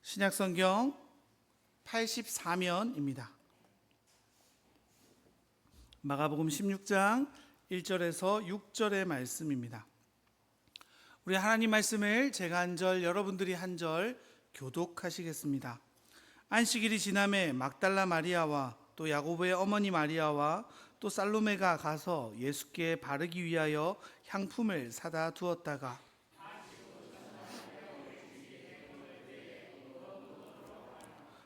신약성경 84면입니다. 마가복음 16장 1절에서 6절의 말씀입니다. 우리 하나님 말씀을 제가 한 절, 여러분들이 한 절 교독하시겠습니다. 안식일이 지남에 막달라 마리아와 또 야고보의 어머니 마리아와 또 살로메가 가서 예수께 바르기 위하여 향품을 사다 두었다가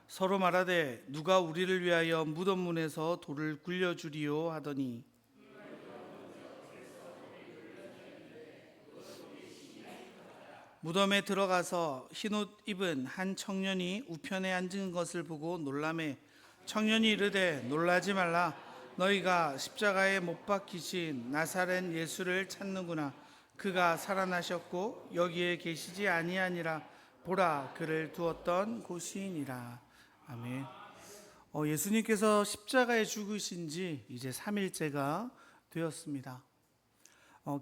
서로 말하되 누가 우리를 위하여 무덤 문에서 돌을 굴려주리요 하더니 무덤에 들어가서 흰옷 입은 한 청년이 우편에 앉은 것을 보고 놀라매 청년이 이르되 놀라지 말라 너희가 십자가에 못 박히신 나사렛 예수를 찾는구나. 그가 살아나셨고 여기에 계시지 아니하니라. 보라 그를 두었던 곳이니라. 아멘. 예수님께서 십자가에 죽으신 지 이제 3일째가 되었습니다.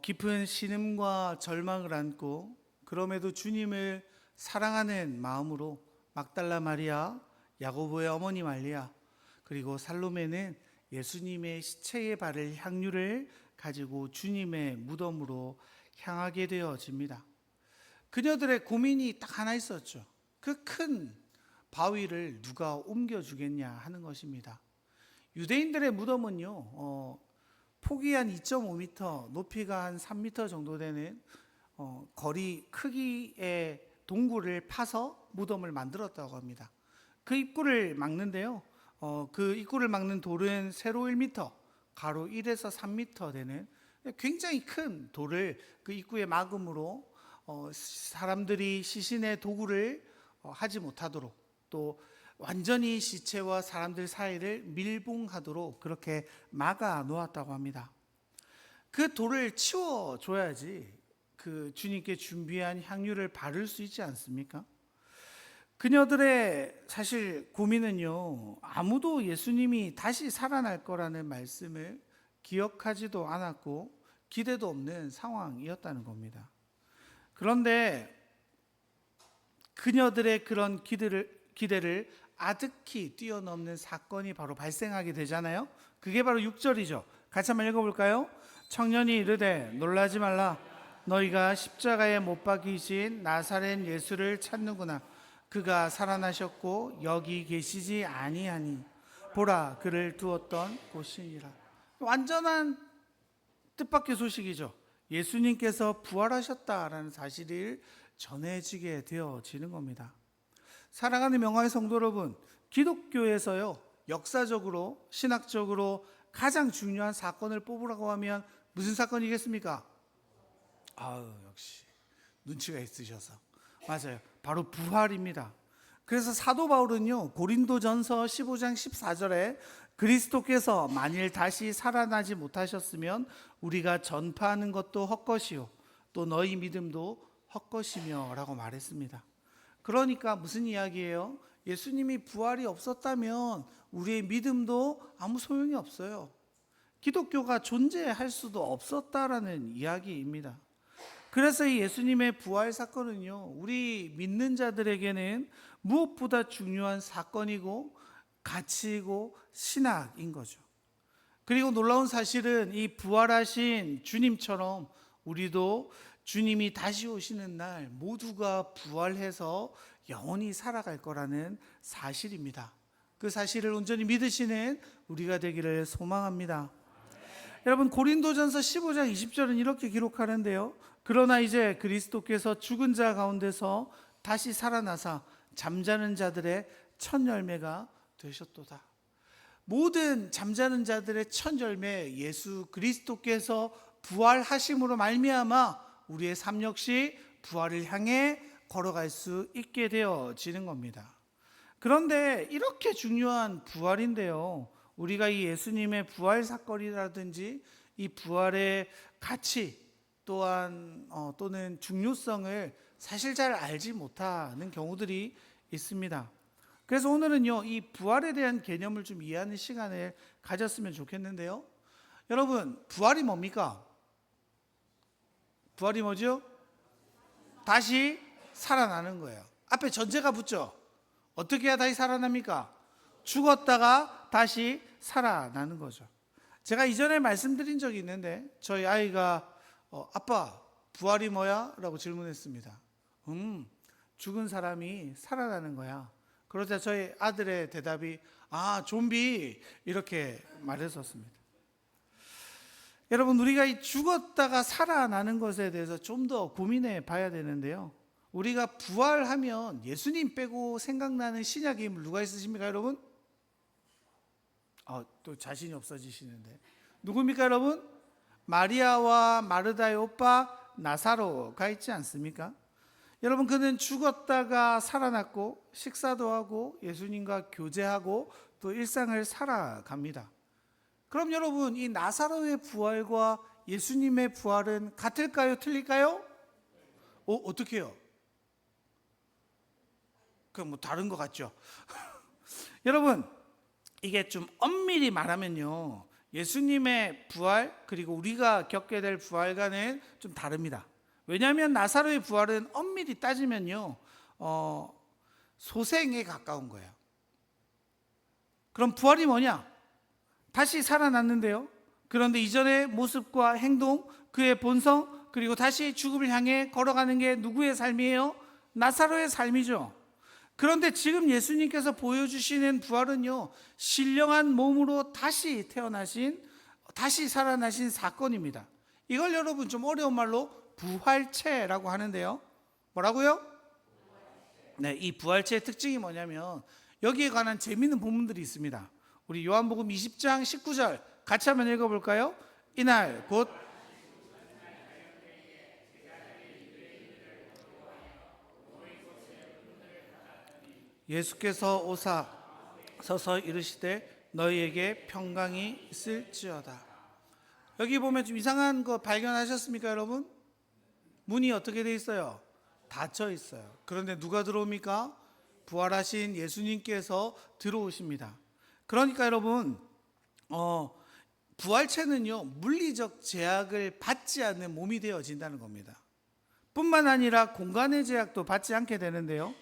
깊은 신음과 절망을 안고 그럼에도 주님을 사랑하는 마음으로 막달라 마리아, 야고보의 어머니 마리아, 그리고 살로메는 예수님의 시체에 바를 향유를 가지고 주님의 무덤으로 향하게 되어집니다. 그녀들의 고민이 딱 하나 있었죠. 그 큰 바위를 누가 옮겨주겠냐 하는 것입니다. 유대인들의 무덤은요, 폭이 한 2.5m, 높이가 한 3m 정도 되는 거리 크기의 동굴을 파서 무덤을 만들었다고 합니다. 그 입구를 막는데요, 그 입구를 막는 돌은 세로 1m, 가로 1에서 3m 되는 굉장히 큰 돌을 그 입구에 막음으로 사람들이 시신의 도구를 하지 못하도록 또 완전히 시체와 사람들 사이를 밀봉하도록 그렇게 막아 놓았다고 합니다. 그 돌을 치워줘야지 그 주님께 준비한 향유를 바를 수 있지 않습니까? 그녀들의 사실 고민은요, 아무도 예수님이 다시 살아날 거라는 말씀을 기억하지도 않았고 기대도 없는 상황이었다는 겁니다. 그런데 그녀들의 그런 기대를 아득히 뛰어넘는 사건이 바로 발생하게 되잖아요. 그게 바로 6절이죠. 같이 한번 읽어볼까요? 청년이 이르되 놀라지 말라 너희가 십자가에 못 박히신 나사렛 예수를 찾는구나. 그가 살아나셨고 여기 계시지 아니하니 보라 그를 두었던 곳이니라. 완전한 뜻밖의 소식이죠. 예수님께서 부활하셨다라는 사실을 전해지게 되어지는 겁니다. 사랑하는 명화의 성도 여러분, 기독교에서요, 역사적으로 신학적으로 가장 중요한 사건을 뽑으라고 하면 무슨 사건이겠습니까? 역시 눈치가 있으셔서 맞아요. 바로 부활입니다. 그래서 사도 바울은요, 고린도전서 15장 14절에 그리스도께서 만일 다시 살아나지 못하셨으면 우리가 전파하는 것도 헛것이요 또 너희 믿음도 헛것이며 라고 말했습니다. 그러니까 무슨 이야기예요? 예수님이 부활이 없었다면 우리의 믿음도 아무 소용이 없어요. 기독교가 존재할 수도 없었다라는 이야기입니다. 그래서 이 예수님의 부활 사건은요, 우리 믿는 자들에게는 무엇보다 중요한 사건이고 가치이고 신학인 거죠. 그리고 놀라운 사실은 이 부활하신 주님처럼 우리도 주님이 다시 오시는 날 모두가 부활해서 영원히 살아갈 거라는 사실입니다. 그 사실을 온전히 믿으시는 우리가 되기를 소망합니다. 여러분, 고린도전서 15장 20절은 이렇게 기록하는데요, 그러나 이제 그리스도께서 죽은 자 가운데서 다시 살아나사 잠자는 자들의 첫 열매가 되셨도다. 모든 잠자는 자들의 첫 열매 예수 그리스도께서 부활하심으로 말미암아 우리의 삶 역시 부활을 향해 걸어갈 수 있게 되어지는 겁니다. 그런데 이렇게 중요한 부활인데요, 우리가 이 예수님의 부활 사건이라든지 이 부활의 가치 또는 중요성을 사실 잘 알지 못하는 경우들이 있습니다. 그래서 오늘은요, 이 부활에 대한 개념을 좀 이해하는 시간을 가졌으면 좋겠는데요. 여러분, 부활이 뭡니까? 부활이 뭐죠? 다시 살아나는 거예요. 앞에 전제가 붙죠. 어떻게 해야 다시 살아납니까? 죽었다가 다시 살아나는 거죠. 제가 이전에 말씀드린 적이 있는데 저희 아이가 아빠 부활이 뭐야? 라고 질문했습니다. 죽은 사람이 살아나는 거야. 그러자 저희 아들의 대답이 좀비 이렇게 말했었습니다. 여러분, 우리가 이 죽었다가 살아나는 것에 대해서 좀 더 고민해 봐야 되는데요. 우리가 부활하면 예수님 빼고 생각나는 신약의 인물 누가 있으십니까, 여러분? 또 자신이 없어지시는데 누굽니까, 여러분? 마리아와 마르다의 오빠 나사로가 있지 않습니까? 여러분, 그는 죽었다가 살아났고 식사도 하고 예수님과 교제하고 또 일상을 살아갑니다. 그럼 여러분, 이 나사로의 부활과 예수님의 부활은 같을까요? 틀릴까요? 어떻게 해요? 그럼 뭐 다른 것 같죠? 여러분, 이게 좀 엄밀히 말하면요, 예수님의 부활 그리고 우리가 겪게 될 부활과는 좀 다릅니다. 왜냐하면 나사로의 부활은 엄밀히 따지면요 소생에 가까운 거예요. 그럼 부활이 뭐냐? 다시 살아났는데요. 그런데 이전의 모습과 행동, 그의 본성, 그리고 다시 죽음을 향해 걸어가는 게 누구의 삶이에요? 나사로의 삶이죠. 그런데 지금 예수님께서 보여주시는 부활은요, 신령한 몸으로 다시 태어나신, 다시 살아나신 사건입니다. 이걸 여러분 좀 어려운 말로 부활체라고 하는데요. 뭐라고요? 네, 이 부활체의 특징이 뭐냐면 여기에 관한 재미있는 본문들이 있습니다. 우리 요한복음 20장 19절 같이 한번 읽어볼까요? 이날 곧 예수께서 오사 서서 이르시되 너희에게 평강이 있을지어다. 여기 보면 좀 이상한 거 발견하셨습니까, 여러분? 문이 어떻게 돼 있어요? 닫혀 있어요. 그런데 누가 들어옵니까? 부활하신 예수님께서 들어오십니다. 그러니까 여러분, 부활체는요, 물리적 제약을 받지 않는 몸이 되어진다는 겁니다. 뿐만 아니라 공간의 제약도 받지 않게 되는데요.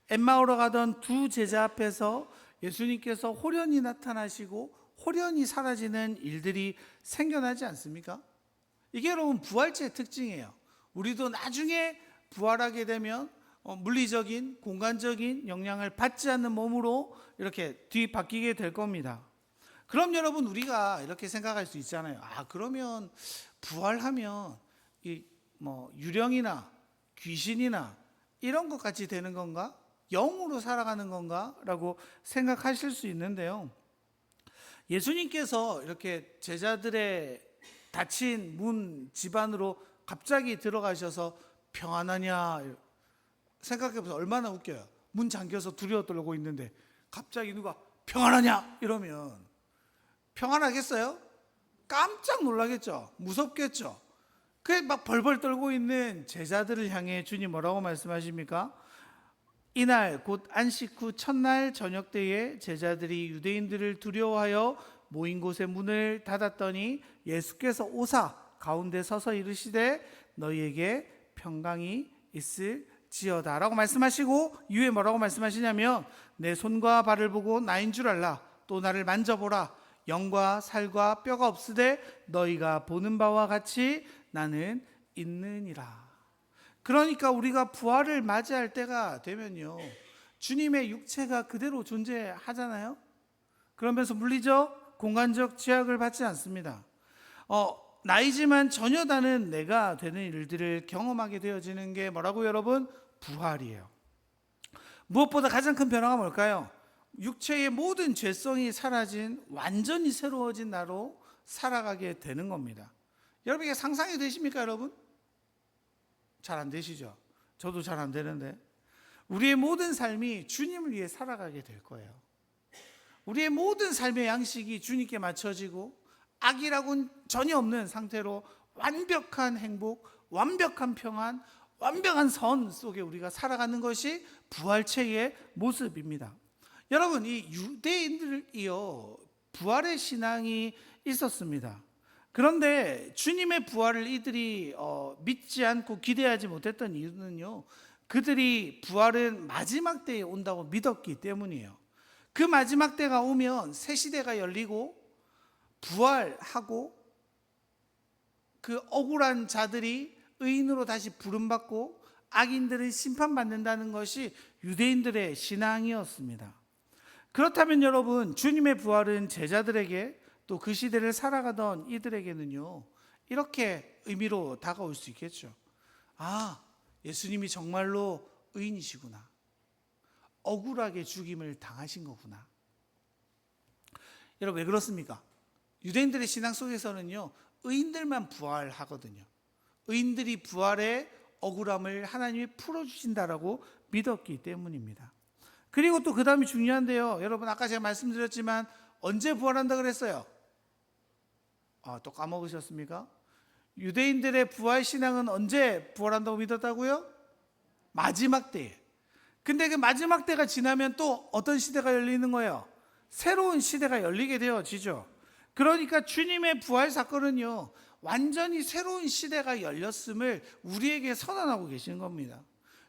엠마오로 가던 두 제자 앞에서 예수님께서 홀연히 나타나시고 홀연히 사라지는 일들이 생겨나지 않습니까? 이게 여러분 부활체의 특징이에요. 우리도 나중에 부활하게 되면 물리적인 공간적인 영향을 받지 않는 몸으로 이렇게 뒤바뀌게 될 겁니다. 그럼 여러분, 우리가 이렇게 생각할 수 있잖아요. 그러면 부활하면 유령이나 귀신이나 이런 것 같이 되는 건가? 영으로 살아가는 건가? 라고 생각하실 수 있는데요. 예수님께서 이렇게 제자들의 닫힌 문 집 안으로 갑자기 들어가셔서 평안하냐 생각해보세요. 얼마나 웃겨요. 문 잠겨서 두려워 떨고 있는데 갑자기 누가 평안하냐 이러면 평안하겠어요? 깜짝 놀라겠죠. 무섭겠죠. 그게 막 벌벌 떨고 있는 제자들을 향해 주님 뭐라고 말씀하십니까? 이날 곧 안식 후 첫날 저녁 때에 제자들이 유대인들을 두려워하여 모인 곳의 문을 닫았더니 예수께서 오사 가운데 서서 이르시되 너희에게 평강이 있을지어다 라고 말씀하시고 이후에 뭐라고 말씀하시냐면 내 손과 발을 보고 나인 줄 알라. 또 나를 만져보라. 영과 살과 뼈가 없으되 너희가 보는 바와 같이 나는 있느니라. 그러니까 우리가 부활을 맞이할 때가 되면요, 주님의 육체가 그대로 존재하잖아요. 그러면서 물리적, 공간적 제약을 받지 않습니다. 나이지만 전혀 다른 내가 되는 일들을 경험하게 되어지는 게 뭐라고 여러분? 부활이에요. 무엇보다 가장 큰 변화가 뭘까요? 육체의 모든 죄성이 사라진 완전히 새로워진 나로 살아가게 되는 겁니다. 여러분, 이게 상상이 되십니까, 여러분? 잘 안 되시죠? 저도 잘 안 되는데 우리의 모든 삶이 주님을 위해 살아가게 될 거예요. 우리의 모든 삶의 양식이 주님께 맞춰지고 악이라고는 전혀 없는 상태로 완벽한 행복, 완벽한 평안, 완벽한 선 속에 우리가 살아가는 것이 부활체의 모습입니다. 여러분, 이 유대인들이요, 부활의 신앙이 있었습니다. 그런데 주님의 부활을 이들이 믿지 않고 기대하지 못했던 이유는요, 그들이 부활은 마지막 때에 온다고 믿었기 때문이에요. 그 마지막 때가 오면 새 시대가 열리고 부활하고 그 억울한 자들이 의인으로 다시 부름받고 악인들은 심판받는다는 것이 유대인들의 신앙이었습니다. 그렇다면 여러분, 주님의 부활은 제자들에게 또 그 시대를 살아가던 이들에게는요, 이렇게 의미로 다가올 수 있겠죠. 아, 예수님이 정말로 의인이시구나. 억울하게 죽임을 당하신 거구나. 여러분, 왜 그렇습니까? 유대인들의 신앙 속에서는요, 의인들만 부활하거든요. 의인들이 부활의 억울함을 하나님이 풀어주신다라고 믿었기 때문입니다. 그리고 또 그 다음이 중요한데요. 여러분, 아까 제가 말씀드렸지만 언제 부활한다 그랬어요? 또 까먹으셨습니까? 유대인들의 부활 신앙은 언제 부활한다고 믿었다고요? 마지막 때에. 근데 그 마지막 때가 지나면 또 어떤 시대가 열리는 거예요? 새로운 시대가 열리게 되어지죠. 그러니까 주님의 부활 사건은요, 완전히 새로운 시대가 열렸음을 우리에게 선언하고 계시는 겁니다.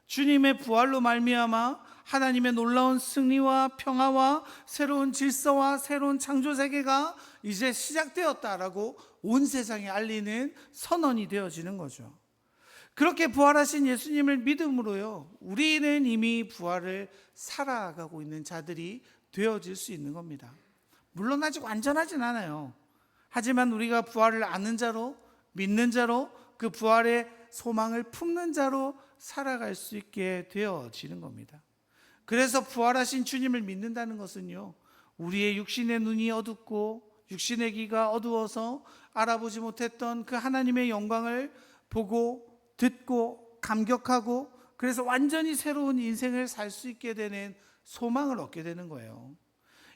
주님의 부활로 말미암아 하나님의 놀라운 승리와 평화와 새로운 질서와 새로운 창조 세계가 이제 시작되었다라고 온 세상에 알리는 선언이 되어지는 거죠. 그렇게 부활하신 예수님을 믿음으로요, 우리는 이미 부활을 살아가고 있는 자들이 되어질 수 있는 겁니다. 물론 아직 완전하진 않아요. 하지만 우리가 부활을 아는 자로, 믿는 자로, 그 부활의 소망을 품는 자로 살아갈 수 있게 되어지는 겁니다. 그래서 부활하신 주님을 믿는다는 것은요, 우리의 육신의 눈이 어둡고 육신의 귀가 어두워서 알아보지 못했던 그 하나님의 영광을 보고 듣고 감격하고, 그래서 완전히 새로운 인생을 살 수 있게 되는 소망을 얻게 되는 거예요.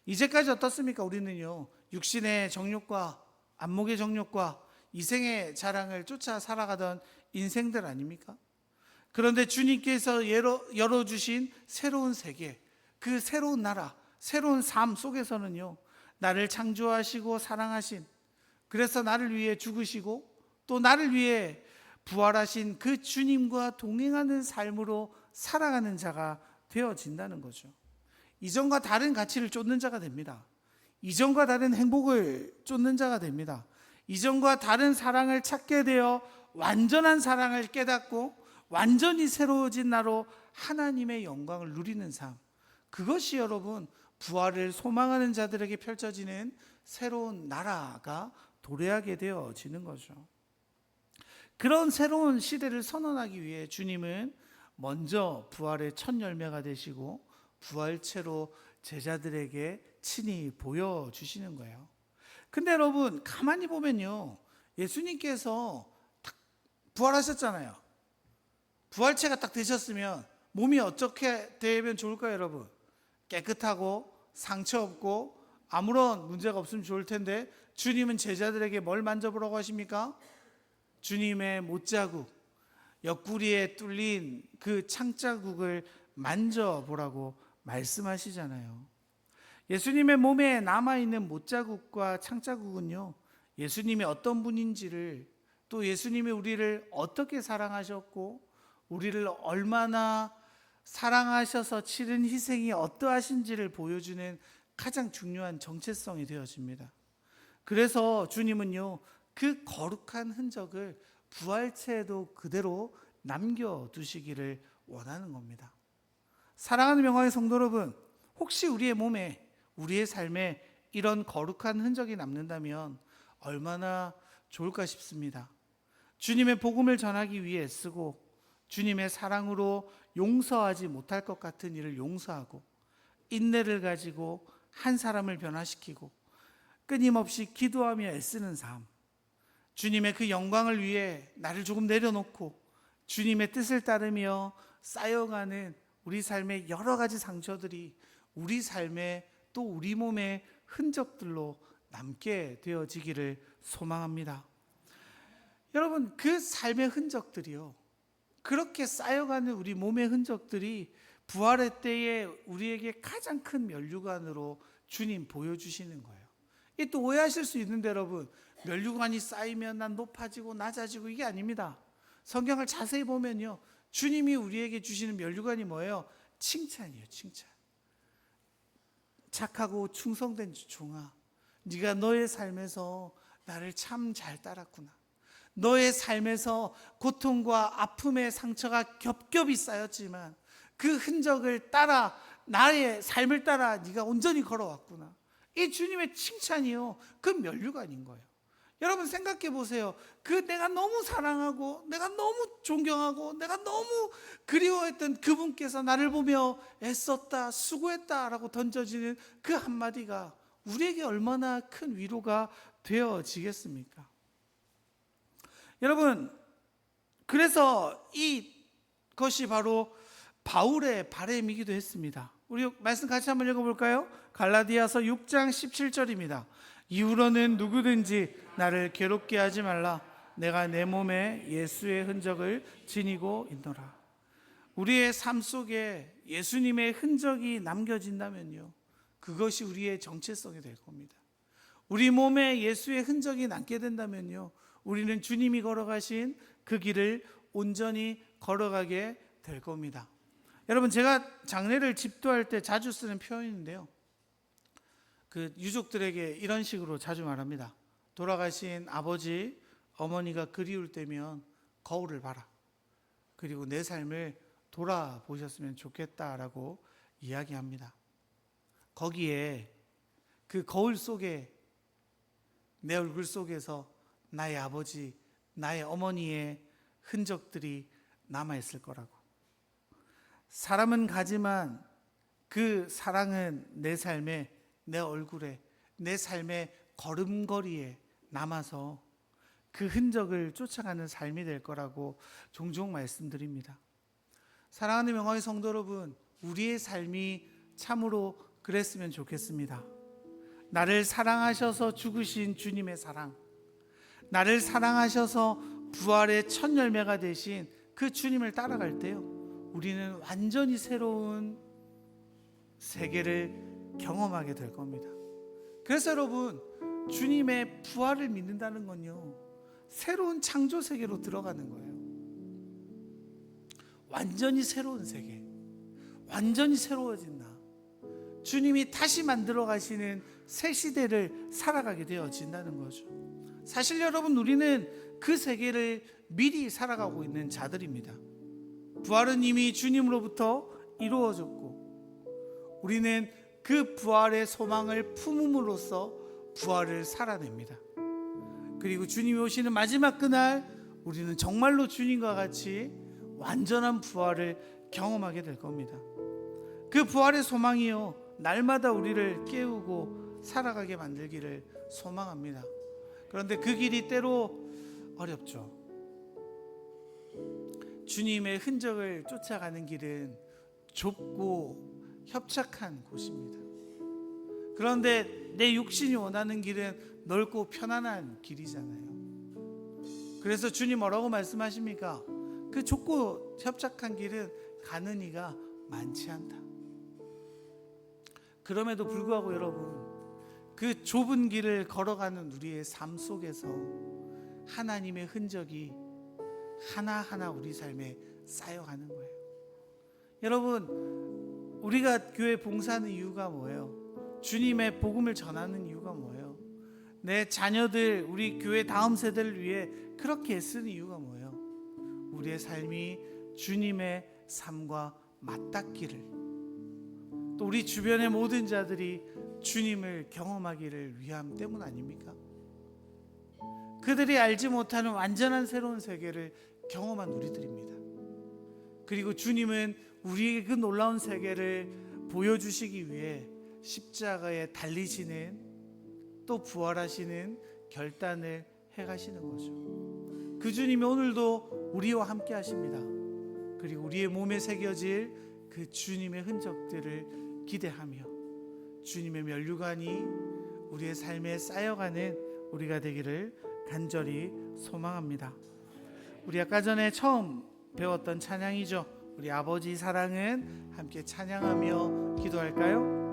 이제까지 어떻습니까? 우리는요, 육신의 정욕과 안목의 정욕과 이생의 자랑을 쫓아 살아가던 인생들 아닙니까? 그런데 주님께서 열어주신 새로운 세계, 그 새로운 나라, 새로운 삶 속에서는요, 나를 창조하시고 사랑하신, 그래서 나를 위해 죽으시고 또 나를 위해 부활하신 그 주님과 동행하는 삶으로 살아가는 자가 되어진다는 거죠. 이전과 다른 가치를 쫓는 자가 됩니다. 이전과 다른 행복을 쫓는 자가 됩니다. 이전과 다른 사랑을 찾게 되어 완전한 사랑을 깨닫고 완전히 새로워진 나로 하나님의 영광을 누리는 삶, 그것이 여러분 부활을 소망하는 자들에게 펼쳐지는 새로운 나라가 도래하게 되어지는 거죠. 그런 새로운 시대를 선언하기 위해 주님은 먼저 부활의 첫 열매가 되시고 부활체로 제자들에게 친히 보여주시는 거예요. 근데 여러분, 가만히 보면요, 예수님께서 딱 부활하셨잖아요. 부활체가 딱 되셨으면 몸이 어떻게 되면 좋을까요, 여러분? 깨끗하고 상처 없고 아무런 문제가 없으면 좋을 텐데, 주님은 제자들에게 뭘 만져보라고 하십니까? 주님의 못자국, 옆구리에 뚫린 그 창자국을 만져보라고 말씀하시잖아요. 예수님의 몸에 남아있는 못자국과 창자국은요, 예수님이 어떤 분인지를, 또 예수님이 우리를 어떻게 사랑하셨고 우리를 얼마나 사랑하셔서 치른 희생이 어떠하신지를 보여주는 가장 중요한 정체성이 되어집니다. 그래서 주님은요, 그 거룩한 흔적을 부활체에도 그대로 남겨두시기를 원하는 겁니다. 사랑하는 명화의 성도 여러분, 혹시 우리의 몸에, 우리의 삶에 이런 거룩한 흔적이 남는다면 얼마나 좋을까 싶습니다. 주님의 복음을 전하기 위해 쓰고 주님의 사랑으로 용서하지 못할 것 같은 일을 용서하고 인내를 가지고 한 사람을 변화시키고 끊임없이 기도하며 애쓰는 삶, 주님의 그 영광을 위해 나를 조금 내려놓고 주님의 뜻을 따르며 쌓여가는 우리 삶의 여러 가지 상처들이 우리 삶에 또 우리 몸의 흔적들로 남게 되어지기를 소망합니다. 여러분, 그 삶의 흔적들이요, 그렇게 쌓여가는 우리 몸의 흔적들이 부활의 때에 우리에게 가장 큰 면류관으로 주님 보여주시는 거예요. 이 또 오해하실 수 있는데, 여러분, 면류관이 쌓이면 난 높아지고 낮아지고 이게 아닙니다. 성경을 자세히 보면요, 주님이 우리에게 주시는 면류관이 뭐예요? 칭찬이에요. 칭찬. 착하고 충성된 종아, 네가 너의 삶에서 나를 참 잘 따랐구나. 너의 삶에서 고통과 아픔의 상처가 겹겹이 쌓였지만 그 흔적을 따라, 나의 삶을 따라 네가 온전히 걸어왔구나. 이 주님의 칭찬이요, 그 면류관인 거예요. 여러분 생각해 보세요. 그 내가 너무 사랑하고 내가 너무 존경하고 내가 너무 그리워했던 그분께서 나를 보며 애썼다, 수고했다 라고 던져지는 그 한마디가 우리에게 얼마나 큰 위로가 되어지겠습니까? 여러분, 그래서 이것이 바로 바울의 바람이기도 했습니다. 우리 말씀 같이 한번 읽어볼까요? 갈라디아서 6장 17절입니다. 이후로는 누구든지 나를 괴롭게 하지 말라. 내가 내 몸에 예수의 흔적을 지니고 있노라. 우리의 삶 속에 예수님의 흔적이 남겨진다면요, 그것이 우리의 정체성이 될 겁니다. 우리 몸에 예수의 흔적이 남게 된다면요, 우리는 주님이 걸어가신 그 길을 온전히 걸어가게 될 겁니다. 여러분, 제가 장례를 집도할 때 자주 쓰는 표현인데요, 그 유족들에게 이런 식으로 자주 말합니다. 돌아가신 아버지, 어머니가 그리울 때면 거울을 봐라. 그리고 내 삶을 돌아보셨으면 좋겠다라고 이야기합니다. 거기에 그 거울 속에 내 얼굴 속에서 나의 아버지, 나의 어머니의 흔적들이 남아있을 거라고. 사람은 가지만 그 사랑은 내 삶에, 내 얼굴에, 내 삶의 걸음걸이에 남아서 그 흔적을 쫓아가는 삶이 될 거라고 종종 말씀드립니다. 사랑하는 명화의 성도 여러분, 우리의 삶이 참으로 그랬으면 좋겠습니다. 나를 사랑하셔서 죽으신 주님의 사랑, 나를 사랑하셔서 부활의 첫 열매가 되신 그 주님을 따라갈 때요, 우리는 완전히 새로운 세계를 경험하게 될 겁니다. 그래서 여러분, 주님의 부활을 믿는다는 건요, 새로운 창조 세계로 들어가는 거예요. 완전히 새로운 세계, 완전히 새로워진 나, 주님이 다시 만들어 가시는 새 시대를 살아가게 되어진다는 거죠. 사실 여러분, 우리는 그 세계를 미리 살아가고 있는 자들입니다. 부활은 이미 주님으로부터 이루어졌고, 우리는 그 부활의 소망을 품음으로써 부활을 살아냅니다. 그리고 주님이 오시는 마지막 그날, 우리는 정말로 주님과 같이 완전한 부활을 경험하게 될 겁니다. 그 부활의 소망이요, 날마다 우리를 깨우고 살아가게 만들기를 소망합니다. 그런데 그 길이 때로 어렵죠. 주님의 흔적을 쫓아가는 길은 좁고 협착한 곳입니다. 그런데 내 육신이 원하는 길은 넓고 편안한 길이잖아요. 그래서 주님 뭐라고 말씀하십니까? 그 좁고 협착한 길은 가는 이가 많지 않다. 그럼에도 불구하고 여러분, 그 좁은 길을 걸어가는 우리의 삶 속에서 하나님의 흔적이 하나하나 우리 삶에 쌓여가는 거예요. 여러분, 우리가 교회 봉사하는 이유가 뭐예요? 주님의 복음을 전하는 이유가 뭐예요? 내 자녀들, 우리 교회 다음 세대를 위해 그렇게 애쓰는 이유가 뭐예요? 우리의 삶이 주님의 삶과 맞닿기를, 또 우리 주변의 모든 자들이 주님을 경험하기를 위함 때문 아닙니까? 그들이 알지 못하는 완전한 새로운 세계를 경험한 우리들입니다. 그리고 주님은 우리에게 그 놀라운 세계를 보여주시기 위해 십자가에 달리시는, 또 부활하시는 결단을 해가시는 거죠. 그 주님이 오늘도 우리와 함께 하십니다. 그리고 우리의 몸에 새겨질 그 주님의 흔적들을 기대하며 주님의 면류관이 우리의 삶에 쌓여가는 우리가 되기를 간절히 소망합니다. 우리 아까 전에 처음 배웠던 찬양이죠. 우리 아버지 사랑은 함께 찬양하며 기도할까요?